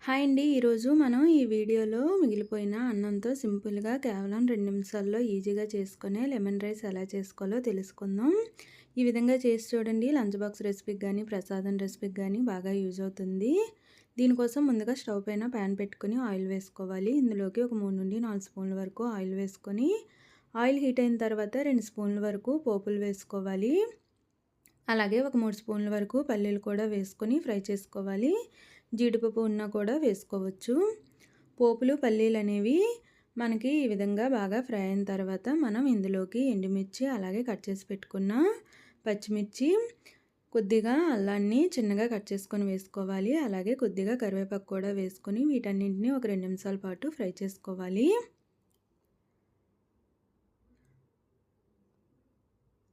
Hi అండి. ఈరోజు మనం ఈ వీడియోలో మిగిలిపోయిన అన్నంతో సింపుల్‌గా కేవలం 2 నిమిషాల్లో ఈజీగా చేసుకునే లెమన్ రైస్ ఎలా చేసుకోవాలో తెలుసుకుందాం. ఈ విధంగా చేసి చూడండి. లంచ్ బాక్స్ రెసిపీకి గానీ, ప్రసాదం రెసిపీకి గానీ బాగా యూజ్ అవుతుంది. దీనికోసం ముందుగా స్టవ్ పైన ప్యాన్ పెట్టుకొని ఆయిల్ వేసుకోవాలి. ఇందులోకి ఒక 3-4 స్పూన్ల వరకు ఆయిల్ వేసుకొని, ఆయిల్ హీట్ అయిన తర్వాత 2 స్పూన్ల వరకు పోపులు వేసుకోవాలి. అలాగే ఒక 3 స్పూన్ల వరకు పల్లీలు కూడా వేసుకొని ఫ్రై చేసుకోవాలి. జీడిపప్పు ఉన్నా కూడా వేసుకోవచ్చు. పోపులు పల్లీలు అనేవి మనకి ఈ విధంగా బాగా ఫ్రై అయిన తర్వాత మనం ఇందులోకి ఎండుమిర్చి, అలాగే కట్ చేసి పెట్టుకున్న పచ్చిమిర్చి, కొద్దిగా అల్లాన్ని చిన్నగా కట్ చేసుకొని వేసుకోవాలి. అలాగే కొద్దిగా కరివేపాకు కూడా వేసుకొని వీటన్నింటినీ ఒక 2 నిమిషాల పాటు ఫ్రై చేసుకోవాలి.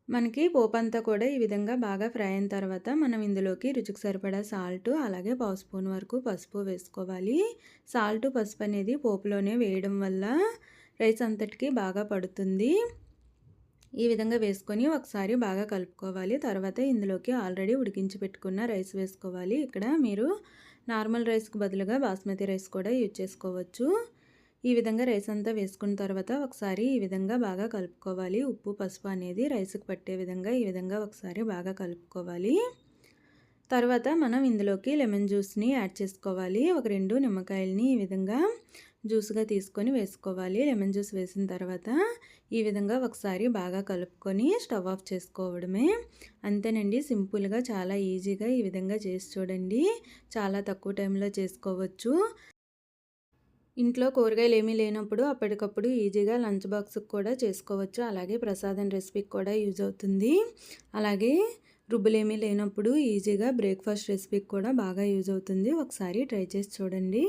మనకి పోపంతా కూడా ఈ విధంగా బాగా ఫ్రై అయిన తర్వాత మనం ఇందులోకి రుచికి సరిపడా సాల్ట్, అలాగే పావు స్పూన్ వరకు పసుపు వేసుకోవాలి. సాల్ట్, పసుపు అనేది పోపులోనే వేయడం వల్ల రైస్ అంతటికి బాగా పడుతుంది. ఈ విధంగా వేసుకొని ఒకసారి బాగా కలుపుకోవాలి. తర్వాత ఇందులోకి ఆల్రెడీ ఉడికించి పెట్టుకున్న రైస్ వేసుకోవాలి. ఇక్కడ మీరు నార్మల్ రైస్కి బదులుగా బాస్మతి రైస్ కూడా యూజ్ చేసుకోవచ్చు. ఈ విధంగా రైస్ అంతా వేసుకున్న తర్వాత ఒకసారి ఈ విధంగా బాగా కలుపుకోవాలి. ఉప్పు, పసుపు అనేది రైస్కి పట్టే విధంగా ఈ విధంగా ఒకసారి బాగా కలుపుకోవాలి. తర్వాత మనం ఇందులోకి లెమన్ జ్యూస్ని యాడ్ చేసుకోవాలి. ఒక 2 నిమ్మకాయలని ఈ విధంగా జ్యూస్గా తీసుకొని వేసుకోవాలి. లెమన్ జ్యూస్ వేసిన తర్వాత ఈ విధంగా ఒకసారి బాగా కలుపుకొని స్టవ్ ఆఫ్ చేసుకోవడమే. అంతేనండి, సింపుల్గా చాలా ఈజీగా ఈ విధంగా చేసి చూడండి. చాలా తక్కువ టైంలో చేసుకోవచ్చు. ఇంట్లో కూరగాయలు ఏమీ లేనప్పుడు అప్పటికప్పుడు ఈజీగా లంచ్ బాక్స్కి కూడా చేసుకోవచ్చు. అలాగే ప్రసాదం రెసిపీకి కూడా యూజ్ అవుతుంది. అలాగే రుబ్బులేమీ లేనప్పుడు ఈజీగా బ్రేక్ఫాస్ట్ రెసిపీకి కూడా బాగా యూజ్ అవుతుంది. ఒకసారి ట్రై చేసి చూడండి.